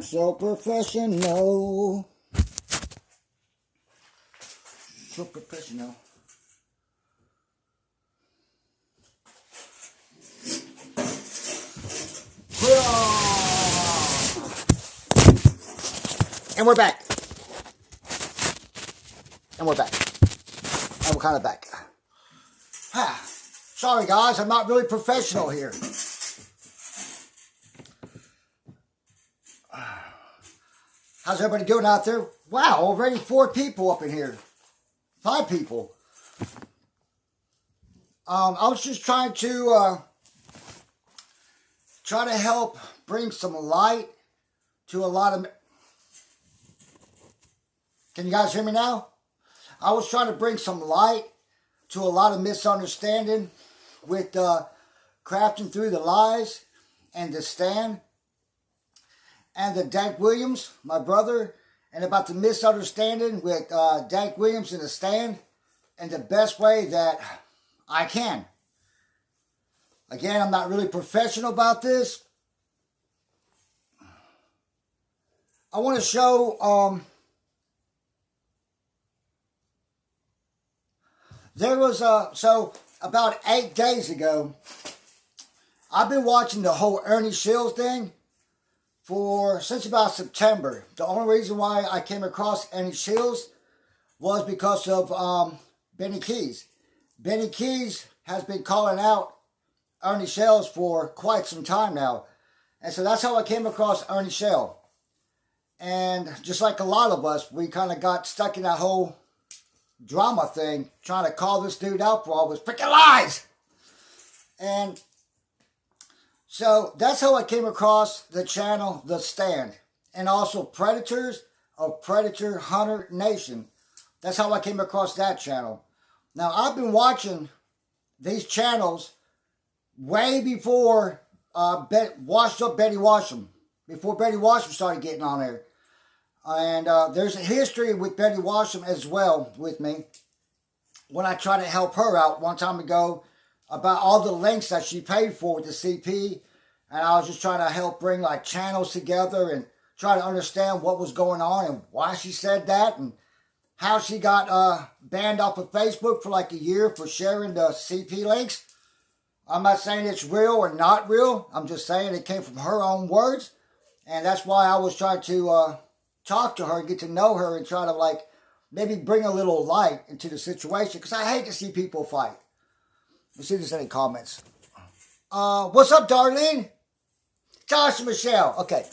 so professional. So professional. And we're back. And we're back. And we're kind of back. Sorry guys, I'm not really professional here. How's everybody doing out there? Wow, already 4 people up in here. 5 people. I was just trying to help bring some light to a lot of... Can you guys hear me now? I was trying to bring some light to a lot of misunderstanding with Crafting Through the Lies and The Stand and the Dank Williams, my brother, and about the misunderstanding with Dank Williams and The Stand in the best way that I can. Again, I'm not really professional about this. I want to show... There was so about 8 days ago, I've been watching the whole Ernie Shields thing since about September. The only reason why I came across Ernie Shields was because of Benny Keys. Benny Keys has been calling out Ernie Shields for quite some time now. And so that's how I came across Ernie Shields. And just like a lot of us, we kind of got stuck in that whole drama thing, trying to call this dude out for all his freaking lies. And so that's how I came across the channel The Stand, and also Predators of Predator Hunter Nation. That's how I came across that channel. Now I've been watching these channels way before Washed Up Betty Washam, before Betty Washam started getting on there. And there's a history with Betty Washam as well with me when I tried to help her out one time ago about all the links that she paid for with the CP. And I was just trying to help bring like channels together and try to understand what was going on and why she said that and how she got banned off of Facebook for like a year for sharing the CP links. I'm not saying it's real or not real. I'm just saying it came from her own words. And that's why I was trying to... talk to her, get to know her, and try to like maybe bring a little light into the situation, because I hate to see people fight. Let's see if there's any comments. What's up, Darlene? Josh and Michelle. Okay.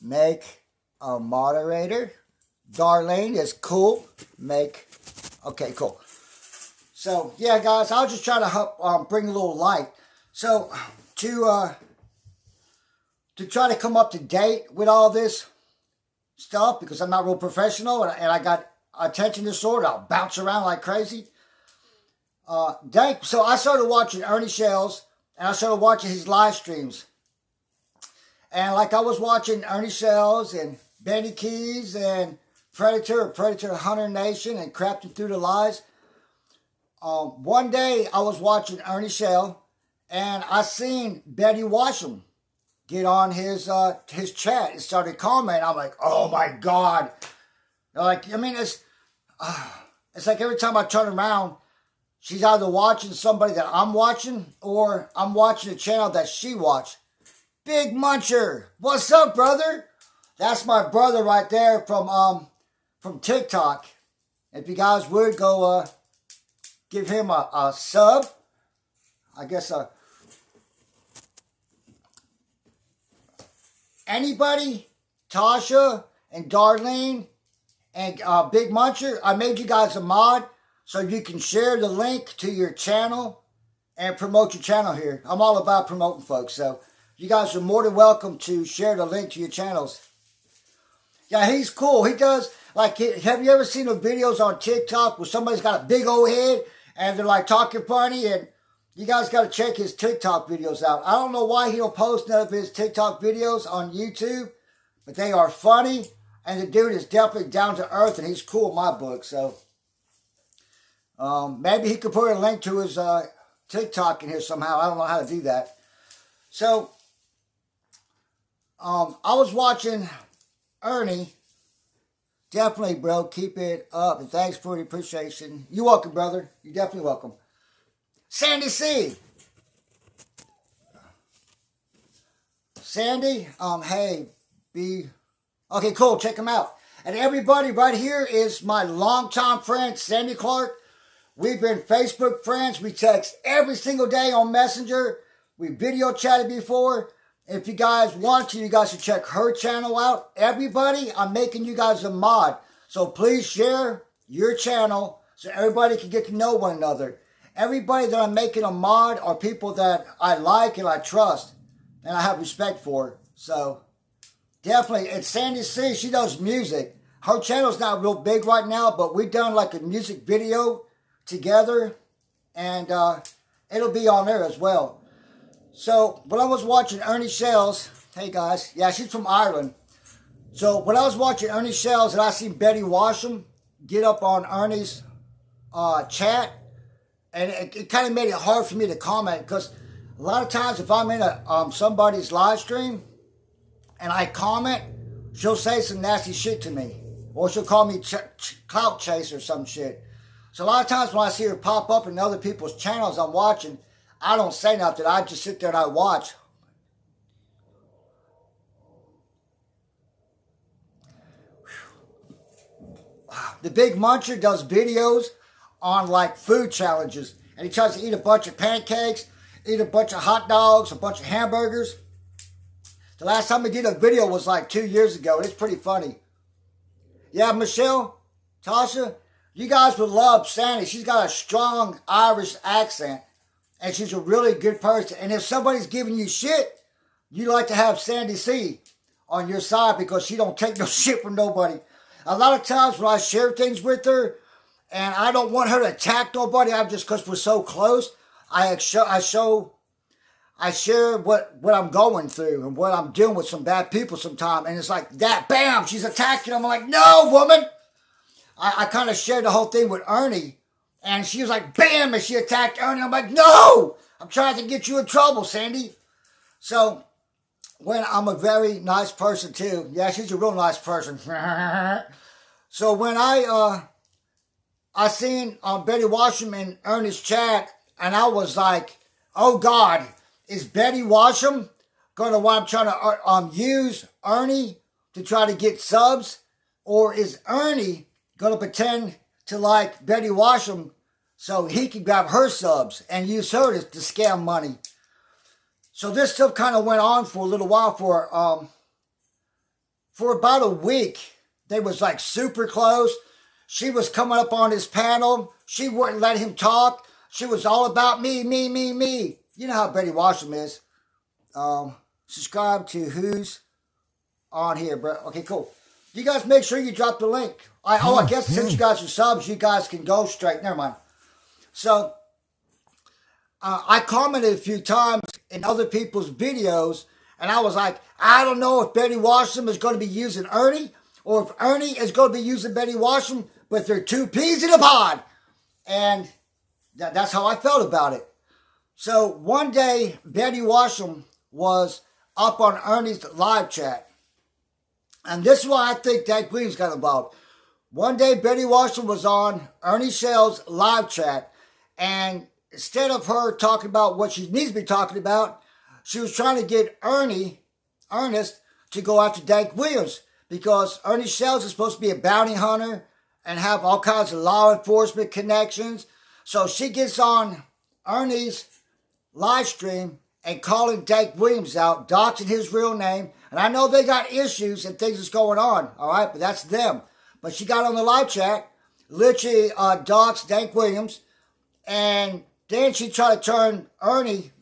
Make a moderator. Darlene is cool. Okay, cool. So yeah, guys, I was just trying to help bring a little light. So to try to come up to date with all this stuff, because I'm not real professional and I got attention disorder. I'll bounce around like crazy. So I started watching Ernie Shields, and I started watching his live streams. And like I was watching Ernie Shields and Benny Keys and Predator Hunter Nation and Crafting Through the Lies. One day I was watching Ernie Shields and I seen Betty Washam get on his chat and started commenting. I'm like, oh my God. Like, I mean, it's like every time I turn around, she's either watching somebody that I'm watching or I'm watching a channel that she watched. Big Muncher. What's up, brother? That's my brother right there from TikTok. If you guys would go give him a sub, I guess anybody, Tasha and Darlene and Big Muncher, I made you guys a mod so you can share the link to your channel and promote your channel here. I'm all about promoting folks, so you guys are more than welcome to share the link to your channels. Yeah, he's cool. He does, like, have you ever seen the videos on TikTok where somebody's got a big old head and they're like talking funny? And you guys got to check his TikTok videos out. I don't know why he don't post none of his TikTok videos on YouTube, but they are funny. And the dude is definitely down to earth, and he's cool in my book. So maybe he could put a link to his TikTok in here somehow. I don't know how to do that. So I was watching Ernie. Definitely, bro. Keep it up. And thanks for the appreciation. You're welcome, brother. You're definitely welcome. Sandy C. Sandy, hey, okay, cool. Check him out. And everybody right here is my longtime friend, Sandy Clark. We've been Facebook friends. We text every single day on Messenger. We video chatted before. If you guys want to, you guys should check her channel out. Everybody, I'm making you guys a mod. So please share your channel so everybody can get to know one another. Everybody that I'm making a mod are people that I like and I trust and I have respect for. So definitely, and Sandy C, she does music. Her channel's not real big right now, but we've done like a music video together, and it'll be on there as well. So when I was watching Ernie Shells, hey guys, yeah, she's from Ireland. So when I was watching Ernie Shells and I seen Betty Washam get up on Ernie's chat, and it kind of made it hard for me to comment, because a lot of times if I'm in somebody's live stream and I comment, she'll say some nasty shit to me, or she'll call me clout chase or some shit. So a lot of times when I see her pop up in other people's channels I'm watching, I don't say nothing. I just sit there and I watch. The Big Muncher does videos on like food challenges, and he tries to eat a bunch of pancakes, eat a bunch of hot dogs, a bunch of hamburgers. The last time he did a video was like 2 years ago, and it's pretty funny. Yeah, Michelle, Tasha, you guys would love Sandy. She's got a strong Irish accent, and she's a really good person. And if somebody's giving you shit, you like to have Sandy C on your side, because she don't take no shit from nobody. A lot of times when I share things with her, and I don't want her to attack nobody, I'm just, because we're so close, I share what I'm going through and what I'm doing with some bad people sometimes. And it's like that, bam, she's attacking. I'm like, no, woman. I kind of shared the whole thing with Ernie, and she was like, bam, and she attacked Ernie. I'm like, no, I'm trying to get you in trouble, Sandy. So when I'm a very nice person too. Yeah, she's a real nice person. So when I seen Betty Washam in Ernie's chat, and I was like, oh God, is Betty Washam going to want trying to use Ernie to try to get subs? Or is Ernie going to pretend to like Betty Washam so he can grab her subs and use her to scam money? So this stuff kind of went on for a little while, for about a week. They was like super close. She was coming up on his panel. She wouldn't let him talk. She was all about me, me, me, me. You know how Betty Washam is. Subscribe to who's on here, bro. Okay, cool. You guys make sure you drop the link. I guess since you guys are subs, you guys can go straight. Never mind. So, I commented a few times in other people's videos, and I was like, I don't know if Betty Washam is going to be using Ernie, or if Ernie is going to be using Betty Washam, but they're two peas in a pod. And that's how I felt about it. So one day, Betty Washam was up on Ernie's live chat. And this is why I think Dak Williams got involved. One day, Betty Washam was on Ernie Shell's live chat, and instead of her talking about what she needs to be talking about, she was trying to get Ernest, to go after Dak Williams, because Ernie Shells is supposed to be a bounty hunter and have all kinds of law enforcement connections. So she gets on Ernie's live stream and calling Dak Williams out, doxing his real name. And I know they got issues and things that's going on, all right, but that's them. But she got on the live chat, literally doxed Dak Williams, and then she tried to turn Ernie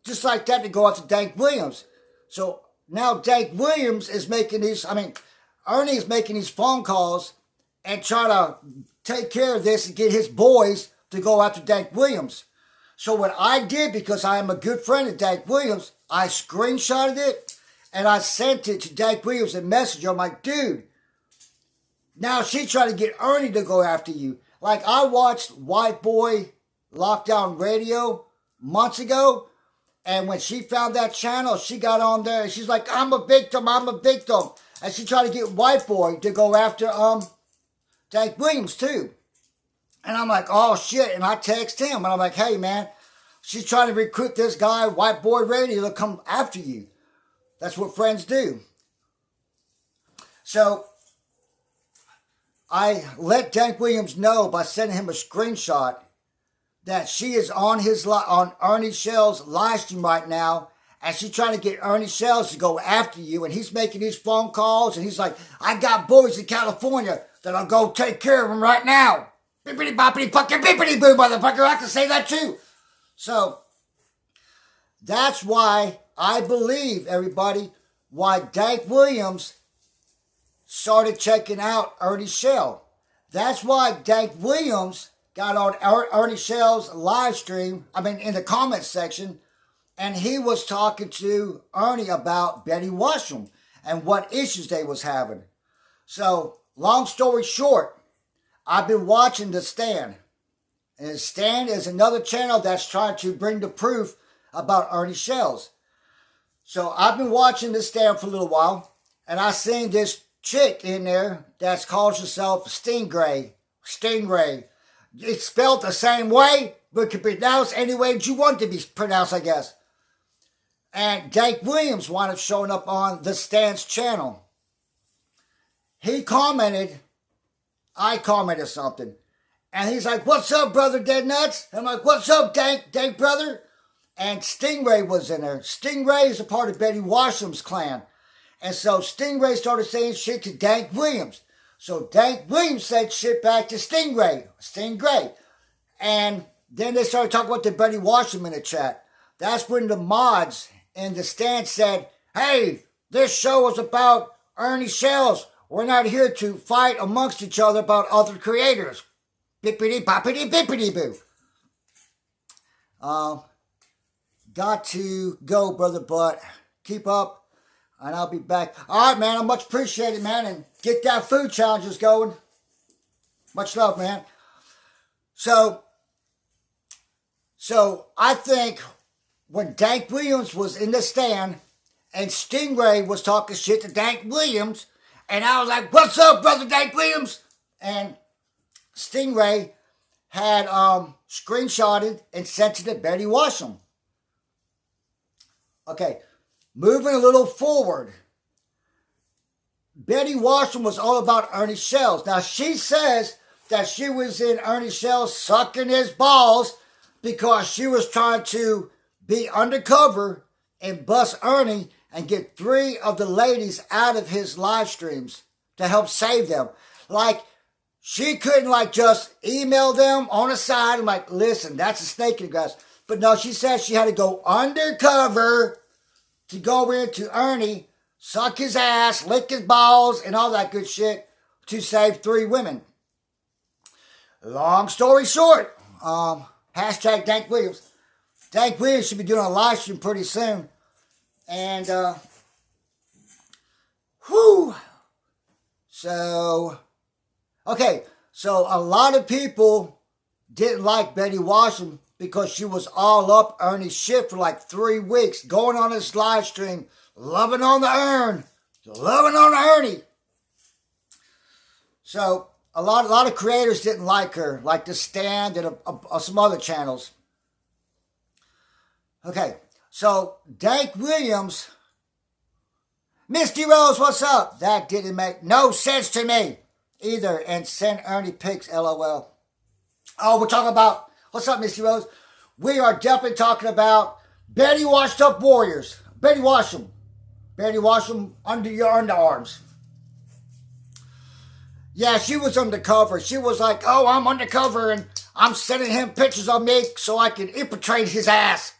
just like that to go after Dak Williams. So now Dak Williams is Ernie is making these phone calls and trying to take care of this and get his boys to go after Dak Williams. So what I did, because I am a good friend of Dak Williams, I screenshotted it and I sent it to Dak Williams in Messenger. I'm like, dude, now she tried to get Ernie to go after you. Like, I watched White Boy Lockdown Radio months ago, And when she found that channel, she got on there and she's like, I'm a victim, I'm a victim. And she tried to get White Boy to go after Dank Williams too. And I'm like, oh shit. And I text him and I'm like, hey man, she's trying to recruit this guy, White Boy Radio, to come after you. That's what friends do. So I let Dank Williams know by sending him a screenshot that she is on Ernie Shell's live stream right now, and she's trying to get Ernie Shells to go after you, and he's making these phone calls, and he's like, I got boys in California that'll go take care of him right now. Bippity boppity fucking bippity boo, motherfucker. I can say that too. So that's why I believe, everybody, why Dank Williams started checking out Ernie Shell. That's why Dank Williams got on Ernie Shell's live stream, in the comments section, and he was talking to Ernie about Betty Washam and what issues they was having. So, long story short, I've been watching The Stand. And The Stand is another channel that's trying to bring the proof about Ernie Shells. So, I've been watching The Stand for a little while, and I seen this chick in there that calls herself Stingray. It's spelled the same way, but can be pronounced any way that you want it to be pronounced, I guess. And Dank Williams wound up showing up on The Stand's channel. He commented, I commented something. And he's like, what's up, brother Dead Nuts? I'm like, what's up, Dank brother? And Stingray was in there. Stingray is a part of Betty Washam's clan. And so Stingray started saying shit to Dank Williams. So Dank Williams said shit back to Stingray. And then they started talking about the Betty Washam in the chat. That's when the mods in The Stand said, hey, this show is about Ernie Shells. We're not here to fight amongst each other about other creators. Bippity boppity bippity boo. Got to go, brother, but keep up. And I'll be back. All right, man. I much appreciate it, man. And get that food challenges going. Much love, man. So I think when Dank Williams was in The Stand and Stingray was talking shit to Dank Williams, and I was like, what's up, brother Dank Williams? And Stingray had screenshotted and sent it to Betty Washam. Okay. Moving a little forward, Betty Washam was all about Ernie Shells. Now, she says that she was in Ernie Shells sucking his balls because she was trying to be undercover and bust Ernie and get 3 of the ladies out of his live streams to help save them. Like, she couldn't, just email them on the side and, listen, that's a snake in the grass. But no, she said she had to go undercover to go into Ernie, suck his ass, lick his balls, and all that good shit to save 3 women. Long story short, hashtag Dank Williams. Dank Williams should be doing a live stream pretty soon. And, So a lot of people didn't like Betty Washam because she was all up Ernie's shit for 3 weeks, going on this live stream, loving on the Ernie. So a lot of creators didn't like her, like The Stand and some other channels. Okay, so Dank Williams, Misty Rose, what's up? That didn't make no sense to me either. And send Ernie pics, LOL. Oh, we're talking about, what's up, Misty Rose? We are definitely talking about Betty Washed Up Warriors. Betty Washam. Betty Washam under your underarms. Yeah, she was undercover. She was like, oh, I'm undercover and I'm sending him pictures of me so I can infiltrate his ass.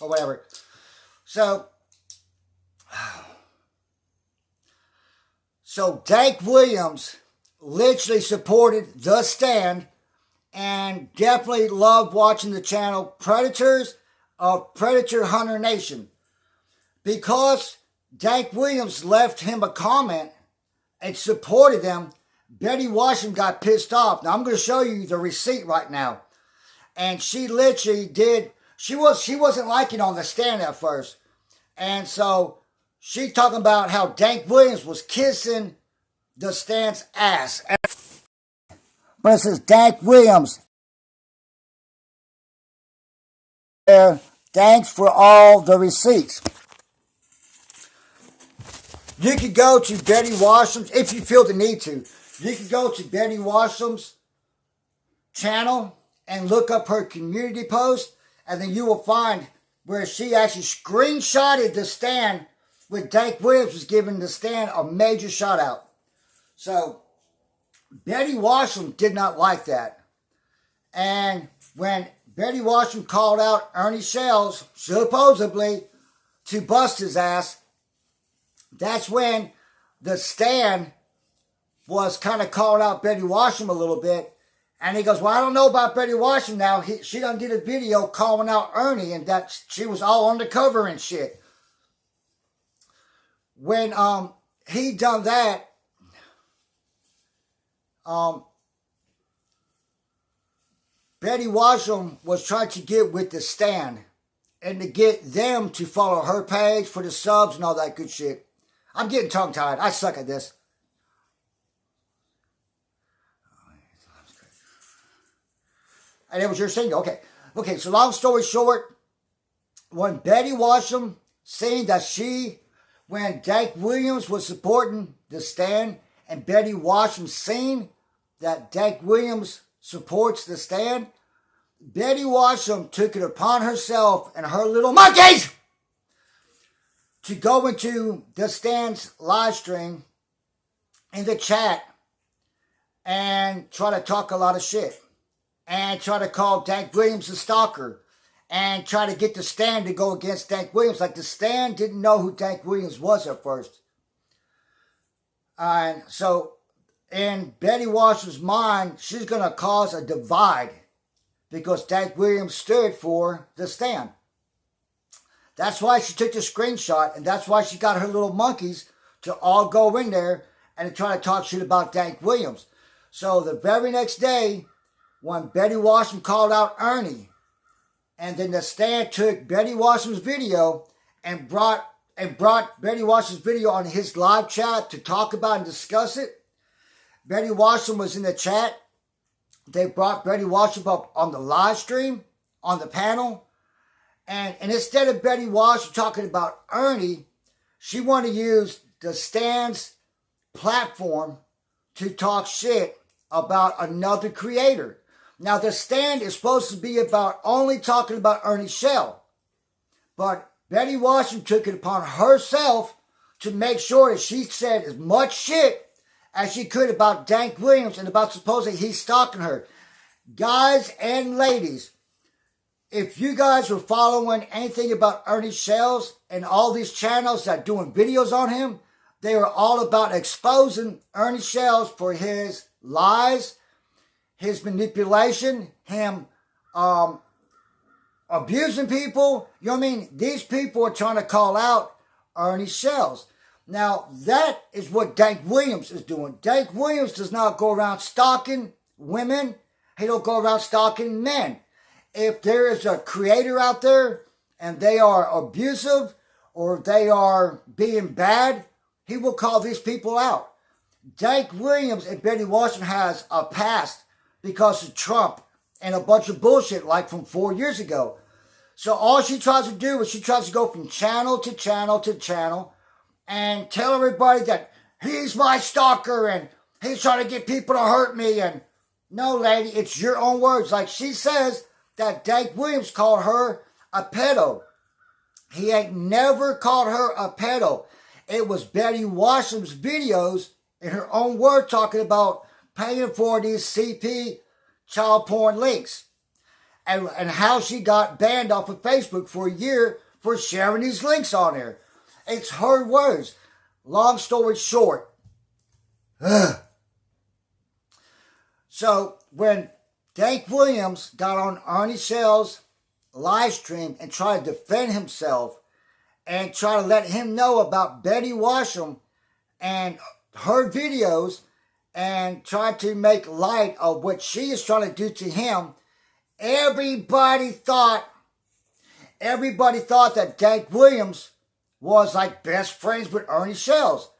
Or whatever. So Dank Williams literally supported The Stand and definitely loved watching the channel Predators of Predator Hunter Nation. Because Dank Williams left him a comment and supported them, Betty Washam got pissed off. Now, I'm going to show you the receipt right now. And she literally did she wasn't liking on the stand at first. And so she talking about how Dank Williams was kissing the stand's ass. But it says Dank Williams. Thanks for all the receipts. You could go to Betty Washam's, if you feel the need to. You can go to Betty Washam's channel and look up her community post, and then you will find where she actually screenshotted the stand with Dank Williams was giving the stand a major shout out. So Betty Washam did not like that. And when Betty Washam called out Ernie Shells, supposedly, to bust his ass, that's when the stand was kind of calling out Betty Washam a little bit. And he goes, well, I don't know about Betty Washam now. She done did a video calling out Ernie, and that she was all undercover and shit. When he done that, Betty Washam was trying to get with the stand and to get them to follow her page for the subs and all that good shit. I'm getting tongue-tied. I suck at this. And it was your single. Okay, so long story short, when Betty Washam seen that when Dank Williams was supporting the stand, and Betty Washam seen that Dank Williams supports the stand, Betty Washam took it upon herself and her little monkeys to go into the stand's live stream in the chat and try to talk a lot of shit and try to call Dank Williams a stalker and try to get the stand to go against Dank Williams. Like the stand didn't know who Dank Williams was at first. And so in Betty Washam's mind, she's going to cause a divide because Dank Williams stood for the stand. That's why she took the screenshot, and that's why she got her little monkeys to all go in there and try to talk shit about Dank Williams. So the very next day, when Betty Washam called out Ernie, and then the stand took Betty Washam's video and brought Betty Washam's video on his live chat to talk about and discuss it. Betty Washam was in the chat. They brought Betty Washam up on the live stream, on the panel. And instead of Betty Washam talking about Ernie, she wanted to use the stand's platform to talk shit about another creator. Now, the stand is supposed to be about only talking about Ernie Shell. But Betty Washam took it upon herself to make sure that she said as much shit as she could about Dank Williams and about supposedly he's stalking her. Guys and ladies, if you guys were following anything about Ernie Shells and all these channels that are doing videos on him, they were all about exposing Ernie Shells for his lies, his manipulation, him abusing people. You know what I mean? These people are trying to call out Ernie Shells. Now, that is what Dank Williams is doing. Dank Williams does not go around stalking women. He don't go around stalking men. If there is a creator out there and they are abusive or they are being bad, he will call these people out. Dank Williams and Betty Washam has a past because of Trump and a bunch of bullshit like from 4 years ago. So all she tries to do is she tries to go from channel to channel to channel and tell everybody that he's my stalker and he's trying to get people to hurt me. And no, lady, it's your own words. Like she says that Dank Williams called her a pedo. He ain't never called her a pedo. It was Betty Washam's videos in her own word talking about paying for these CP child porn links. And how she got banned off of Facebook for a year for sharing these links on there. It's her words. Long story short. So when Dank Williams got on Ernie Shell's live stream and tried to defend himself and try to let him know about Betty Washam and her videos and try to make light of what she is trying to do to him, everybody thought everybody thought that Dank Williams was like best friends with Ernie Shells.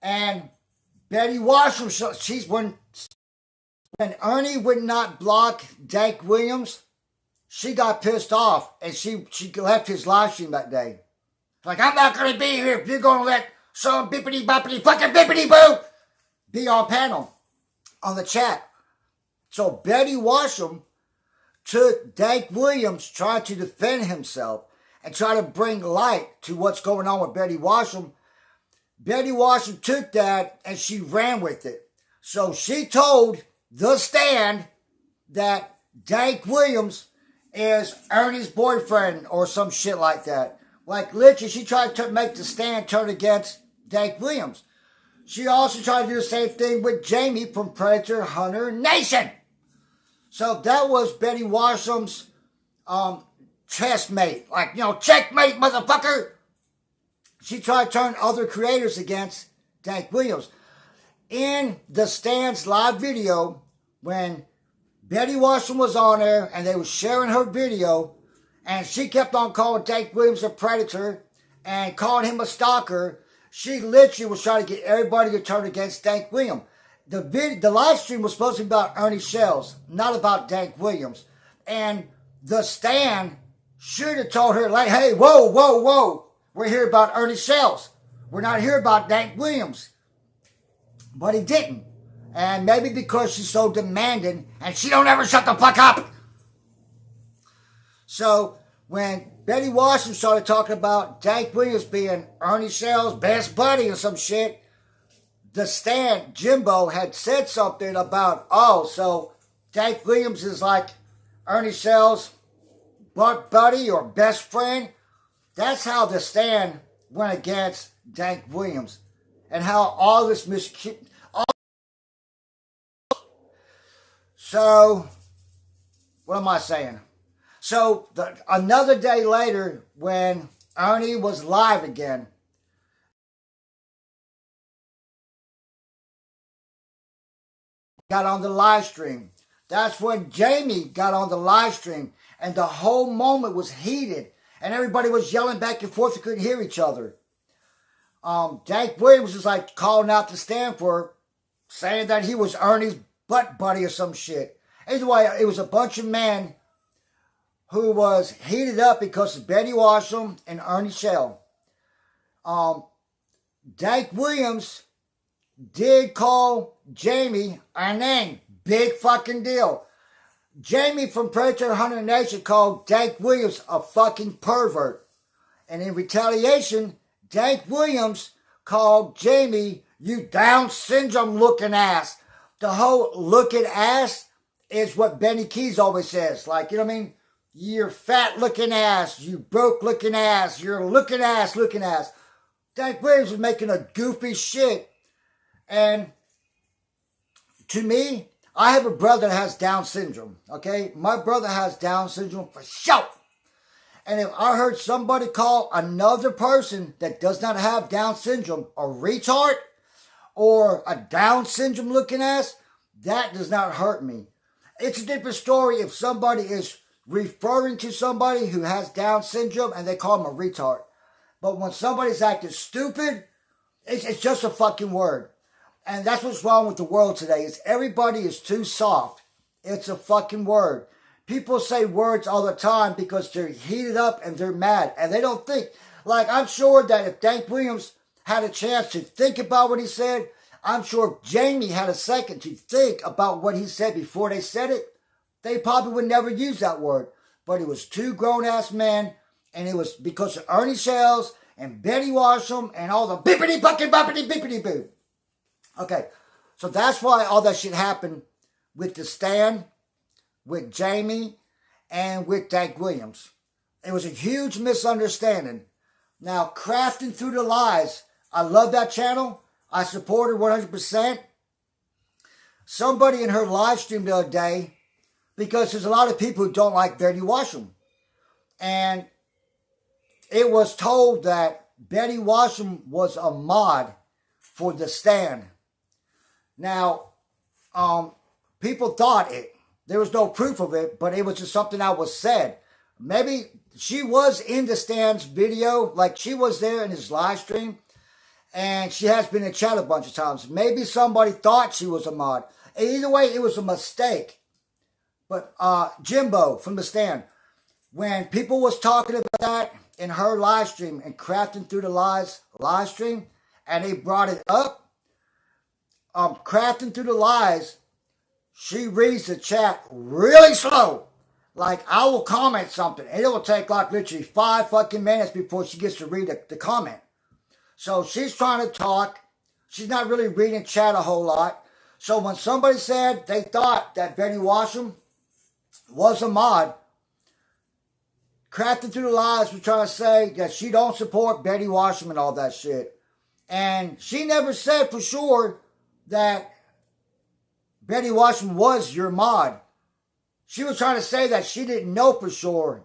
And Betty Washam, when Ernie would not block Dank Williams, she got pissed off and she left his live stream that day. Like, I'm not going to be here if you're going to let some bippity boppity fucking bippity boo be on panel on the chat. So Betty Washam took Dank Williams trying to defend himself and try to bring light to what's going on with Betty Washam. Betty Washam took that and she ran with it. So she told The Stand that Dank Williams is Ernie's boyfriend or some shit like that. Like literally, she tried to make The Stand turn against Dank Williams. She also tried to do the same thing with Jamie from Predator Hunter Nation. So that was Betty Washam's chessmate. Like, checkmate, motherfucker. She tried to turn other creators against Dank Williams. In The Stand's live video, when Betty Washam was on there and they were sharing her video, and she kept on calling Dank Williams a predator and calling him a stalker, she literally was trying to get everybody to turn against Dank Williams. The live stream was supposed to be about Ernie Shells, not about Dank Williams. And The Stand should have told her, like, hey, whoa. We're here about Ernie Shells. We're not here about Dank Williams. But he didn't. And maybe because she's so demanding and she don't ever shut the fuck up. So when Betty Washam started talking about Dank Williams being Ernie Shells' best buddy or some shit, The Stand, Jimbo, had said something about, so Dank Williams is like Ernie Shells' buddy or best friend. That's how The Stand went against Dank Williams. And how all this So, what am I saying? So, another day later, when Ernie was live again, got on the live stream. That's when Jamie got on the live stream, and the whole moment was heated, and everybody was yelling back and forth. They couldn't hear each other. Dank Williams was like calling out The Stand for saying that he was Ernie's butt buddy or some shit. Anyway, it was a bunch of men who was heated up because of Betty Washam and Ernie Shell. Dank Williams did call Jamie a name. Big fucking deal. Jamie from Predator Hunter Nation called Dank Williams a fucking pervert. And in retaliation, Dank Williams called Jamie, you Down syndrome looking ass. The whole looking ass is what Benny Keys always says. Like, you know what I mean? You're fat looking ass. You broke looking ass. You're looking ass. Dank Williams was making a goofy shit. And to me, I have a brother that has Down syndrome. Okay? My brother has Down syndrome for sure. And if I heard somebody call another person that does not have Down syndrome a retard or a Down syndrome looking ass, that does not hurt me. It's a different story if somebody is referring to somebody who has Down syndrome and they call them a retard. But when somebody's acting stupid, it's just a fucking word. And that's what's wrong with the world today, is everybody is too soft. It's a fucking word. People say words all the time because they're heated up and they're mad. And they don't think. Like, I'm sure that if Dank Williams had a chance to think about what he said, I'm sure if Jamie had a second to think about what he said before they said it, they probably would never use that word. But it was two grown-ass men, and it was because of Ernie Shells and Betty Washam and all the bippity bucket boppity bippity boo. Okay, so that's why all that shit happened with The Stand, with Jamie, and with Dank Williams. It was a huge misunderstanding. Now, Crafting Through the Lies, I love that channel. I support her 100%. Somebody in her live stream the other day, because there's a lot of people who don't like Betty Washam. And it was told that Betty Washam was a mod for The Stand. Now, people thought it. There was no proof of it, but it was just something that was said. Maybe she was in the Stan's video. Like, she was there in his live stream. And she has been in chat a bunch of times. Maybe somebody thought she was a mod. Either way, it was a mistake. But Jimbo from the Stand, when people was talking about that in her live stream and Crafting Through the Lies live stream, and they brought it up, Crafting Through the Lies, she reads the chat really slow. Like, I will comment something, and it will take like literally 5 fucking minutes before she gets to read the comment. So she's trying to talk. She's not really reading chat a whole lot. So when somebody said they thought that Betty Washam was a mod, Crafting Through the Lies was trying to say that she don't support Betty Washam and all that shit. And she never said for sure that Betty Washam was your mod. She was trying to say that she didn't know for sure.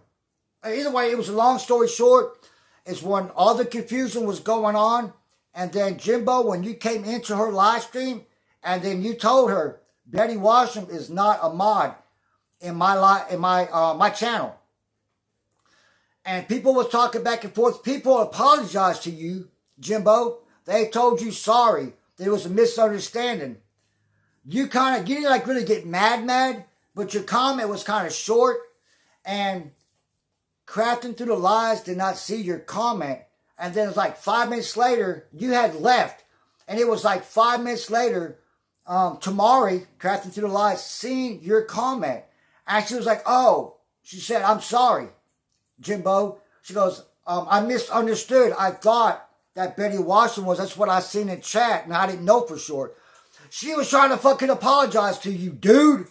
Either way, it was a long story short. It's when all the confusion was going on. And then Jimbo, when you came into her live stream, and then you told her Betty Washam is not a mod in my channel. And people was talking back and forth. People apologized to you, Jimbo. They told you sorry. There was a misunderstanding. You didn't like really get mad, but your comment was kind of short. And Crafting Through the Lies did not see your comment. And then it was like 5 minutes later, you had left. And it was like 5 minutes later, Tamari, Crafting Through the Lies, seen your comment. And she was like, oh, she said, I'm sorry, Jimbo. She goes, I misunderstood. I thought that Betty Washam was, that's what I seen in chat, and I didn't know for sure. She was trying to fucking apologize to you, dude.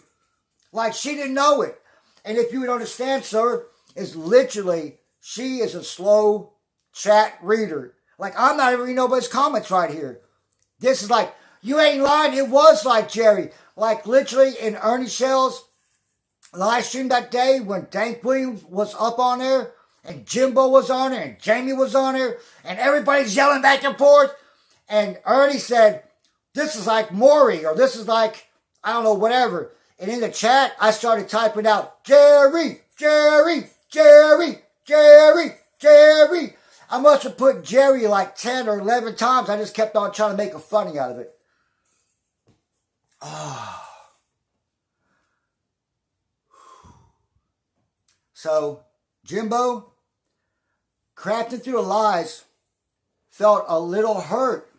Like, she didn't know it. And if you would understand, sir, is literally, she is a slow chat reader. Like, I'm not even reading nobody's comments right here. This is like, you ain't lying. It was like Jerry. Like, literally, in Ernie Shell's live stream that day when Dank Williams was up on there, and Jimbo was on there, and Jamie was on there, and everybody's yelling back and forth, and Ernie said, this is like Maury, or this is like, I don't know, whatever. And in the chat, I started typing out, Jerry, Jerry, Jerry, Jerry, Jerry. I must have put Jerry like 10 or 11 times. I just kept on trying to make a funny out of it. Oh. So, Jimbo, Crafting Through the Lies, felt a little hurt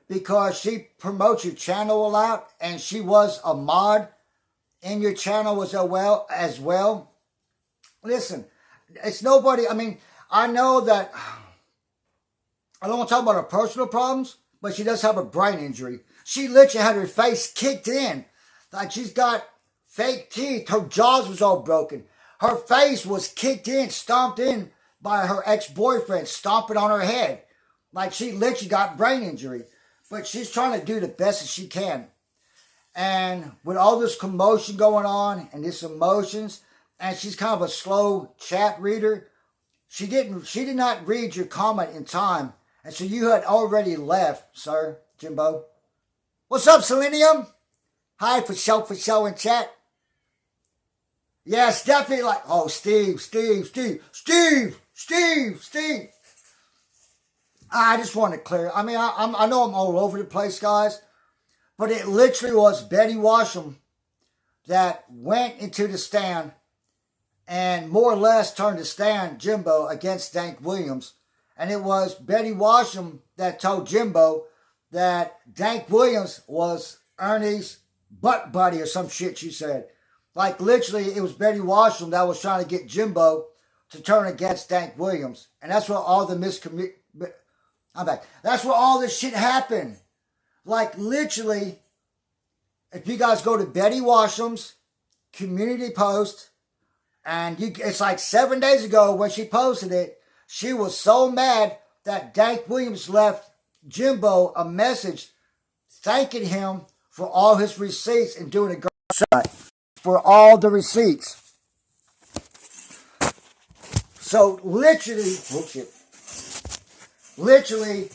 because she promotes your channel a lot and she was a mod in your channel as well. Listen, it's nobody, I mean, I know that, I don't want to talk about her personal problems, but she does have a brain injury. She literally had her face kicked in. Like, she's got fake teeth. Her jaws was all broken. Her face was kicked in, stomped in by her ex-boyfriend, stomping on her head. Like, she literally got brain injury. But she's trying to do the best that she can. And with all this commotion going on and this emotions, and she's kind of a slow chat reader, she did not read your comment in time. And so you had already left, sir, Jimbo. What's up, Selenium? Hi, for show in chat. Yes, definitely like, oh, Steve. I just want to clear. I mean, I know I'm all over the place, guys. But it literally was Betty Washam that went into the stand and more or less turned the stand, Jimbo, against Dank Williams. And it was Betty Washam that told Jimbo that Dank Williams was Ernie's butt buddy or some shit she said. Like, literally, it was Betty Washam that was trying to get Jimbo to turn against Dank Williams. And that's where all the I'm back. That's where all this shit happened. Like, literally, if you guys go to Betty Washam's community post, and it's like 7 days ago when she posted it, she was so mad that Dank Williams left Jimbo a message thanking him for all his receipts and doing a great job for all the receipts. So literally,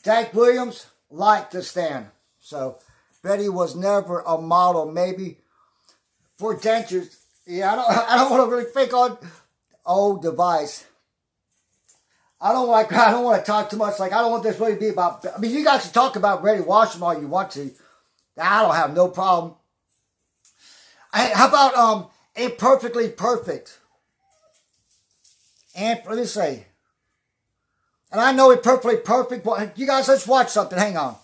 Dank Williams liked the stand. So Betty was never a model, maybe for dentures. Yeah, I don't want to really think on. old device. I don't want to talk too much. Like, I don't want this really to be about, I mean, you guys can talk about Betty Washington all you want to. I don't have no problem. How about Imperfectly Perfect? And let me say, and I know Imperfectly Perfect, but you guys, let's watch something. Hang on.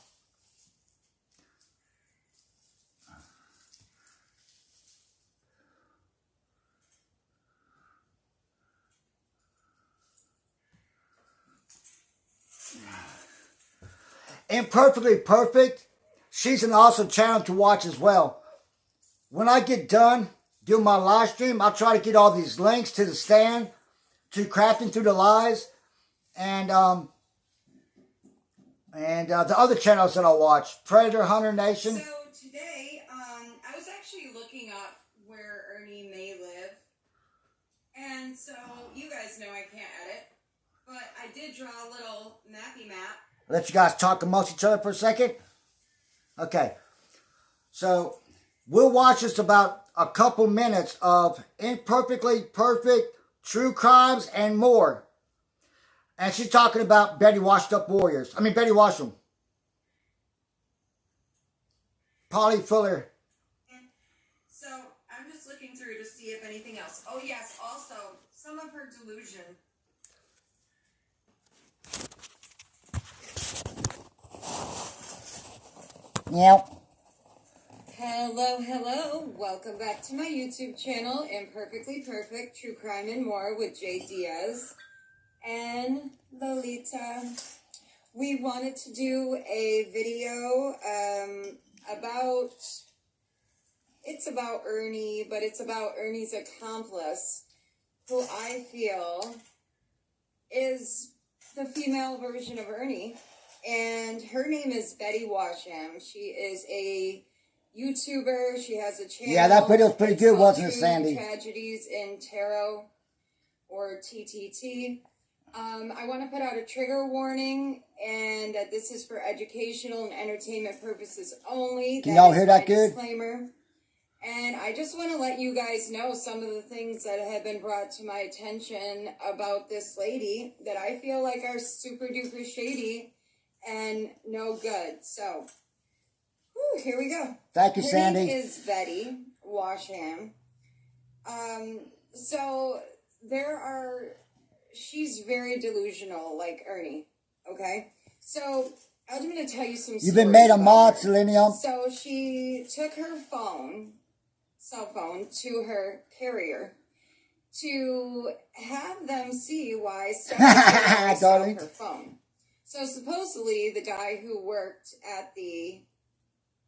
Imperfectly Perfect. She's an awesome channel to watch as well. When I get done doing my live stream, I'll try to get all these links to the stand, to Crafting Through the Lies, and the other channels that I'll watch. Predator Hunter Nation. So today, I was actually looking up where Ernie may live. And so, you guys know I can't edit. But I did draw a little mappy map. Let you guys talk amongst each other for a second. Okay. So, we'll watch just about a couple minutes of Imperfectly Perfect, True Crimes, and more. And she's talking about Betty Washed Up Warriors. I mean, Betty Washington. Polly Fuller. So, I'm just looking through to see if anything else. Oh, yes, also, some of her delusion. Yep. Hello. Welcome back to my YouTube channel, Imperfectly Perfect, True Crime and More with Jay Diaz and Lolita. We wanted to do a video it's about Ernie, but it's about Ernie's accomplice, who I feel is the female version of Ernie. And her name is Betty Washam. She is a YouTuber. She has a channel. Yeah, that video was pretty good, wasn't it, Sandy? Tragedies in Tarot, or TTT. I want to put out a trigger warning, and that this is for educational and entertainment purposes only. Can y'all hear that good? Disclaimer. And I just want to let you guys know some of the things that have been brought to my attention about this lady that I feel like are super duper shady and no good. So, here we go. Thank you, Sandy. Her name is Betty Washam. So she's very delusional, like Ernie. Okay, so I'm going to tell you some. You've been made a mod, Selenium. So she took her cell phone, to her carrier to have them see why someone stole her phone. So supposedly the guy who worked at the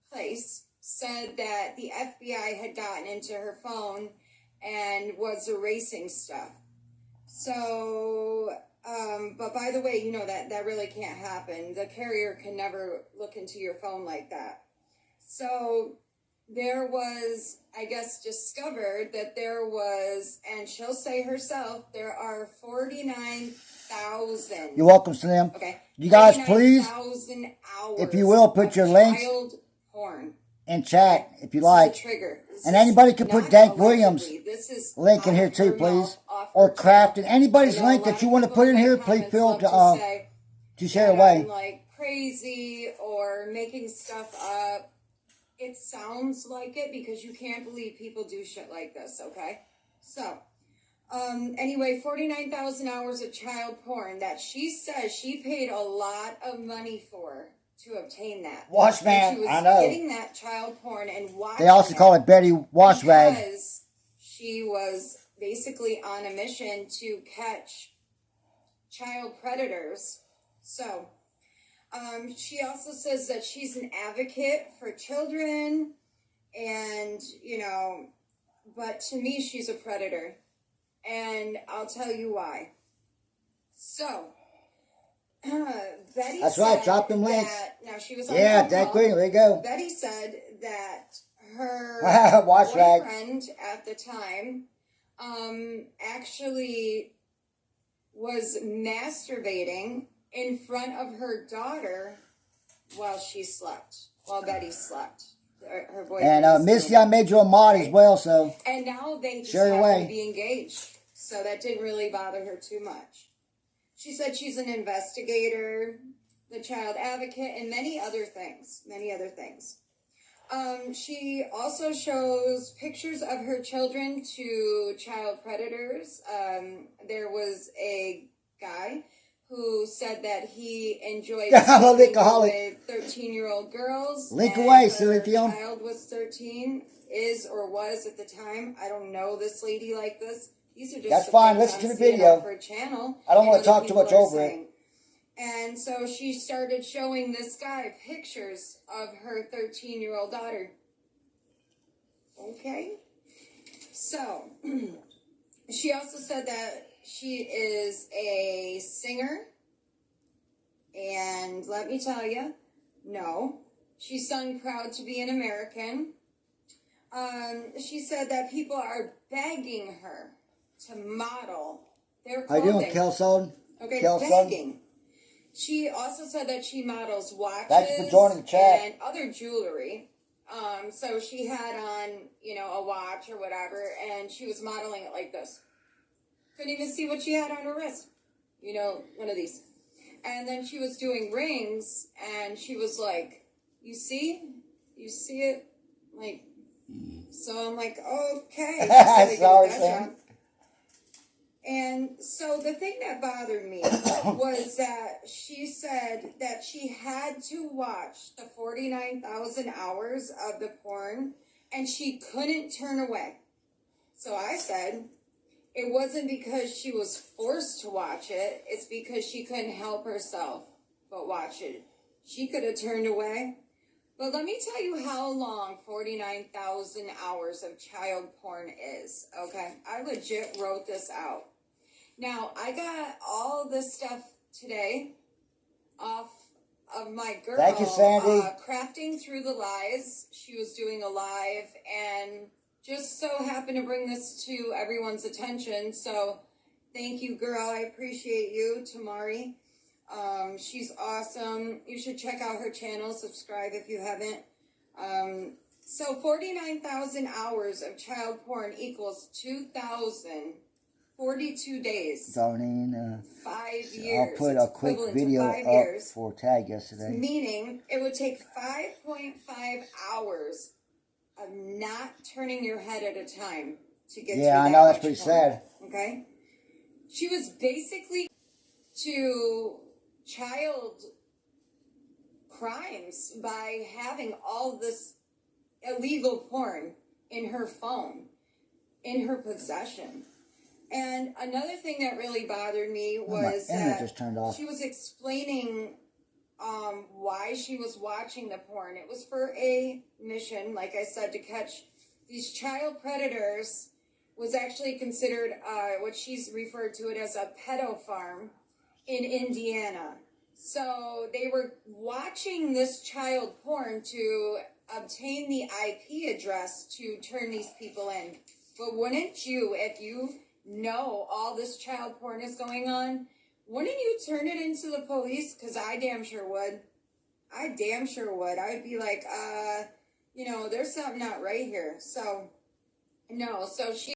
place said that the FBI had gotten into her phone and was erasing stuff. So, but by the way, you know that really can't happen. The carrier can never look into your phone like that. So there was, I guess, discovered that there was, and she'll say herself, there are 49,000. You're welcome, Slim. Okay. You guys, please, if you will, put your links in chat if you like. And anybody can put Dank Williams' link in here too, please. Or Crafting. Anybody's link that you want to put in here, please feel to share away. Like crazy or making stuff up. It sounds like it because you can't believe people do shit like this, okay? So, anyway, 49,000 hours of child porn that she says she paid a lot of money for to obtain that. Wash man, she was I know. Getting that child porn and watching. They also call it Betty Wash Rag. Because she was basically on a mission to catch child predators. So, she also says that she's an advocate for children, and, but to me, she's a predator. And I'll tell you why. So, Betty That's said right, drop them links. Now she was on Dank Williams, there you go. Betty said that her Wash rag. boyfriend at the time actually was masturbating in front of her daughter while Betty slept. Her boyfriend. And Missy, I made you a mod as well, so and now they just share your happen way. to be engaged. So that didn't really bother her too much. She said she's an investigator, the child advocate, and many other things. She also shows pictures of her children to child predators. There was a guy who said that he enjoyed with 13-year-old girls. Link away, silly Her child was 13, is or was at the time. I don't know this lady like this. These are just that's fine. Listen to the video. Her channel. I don't want to talk too much over it. And so she started showing this guy pictures of her 13-year-old daughter. Okay. So, she also said that she is a singer. And let me tell you, no. She sung Proud to be an American. She said that people are begging her to model their clothing. How you doing, Kelson? Okay, Kelson? begging. She also said that she models watches Thanks for joining the chat. and other jewelry. So she had on, a watch or whatever, and she was modeling it like this. Couldn't even see what she had on her wrist. One of these. And then she was doing rings, and she was like, you see? You see it? Like, so I'm like, okay. Sorry, Sam. And so the thing that bothered me was that she said that she had to watch the 49,000 hours of the porn and she couldn't turn away. So I said it wasn't because she was forced to watch it. It's because she couldn't help herself but watch it. She could have turned away. But let me tell you how long 49,000 hours of child porn is, okay? I legit wrote this out. Now, I got all this stuff today off of my girl. Thank you, Sandy. Crafting Through the Lies. She was doing a live and just so happened to bring this to everyone's attention. So, thank you, girl. I appreciate you, Tamari. She's awesome. You should check out her channel. Subscribe if you haven't. So 49,000 hours of child porn equals 2,042 days. Darlene, 5 years. I'll put a quick video up for tag yesterday. Meaning it would take 5.5 hours of not turning your head at a time to get to that. Yeah, I know, that's pretty sad. Okay? She was basically to child crimes by having all this illegal porn in her phone, in her possession. And another thing that really bothered me was that she was explaining why she was watching the porn. It was for a mission, like I said, to catch these child predators. Was actually considered what she's referred to it as a pedo farm in Indiana. So they were watching this child porn to obtain the IP address to turn these people in. But wouldn't you, if you know all this child porn is going on, wouldn't you turn it into the police? Because I damn sure would. I damn sure would. I would be like, there's something not right here. So, no. So she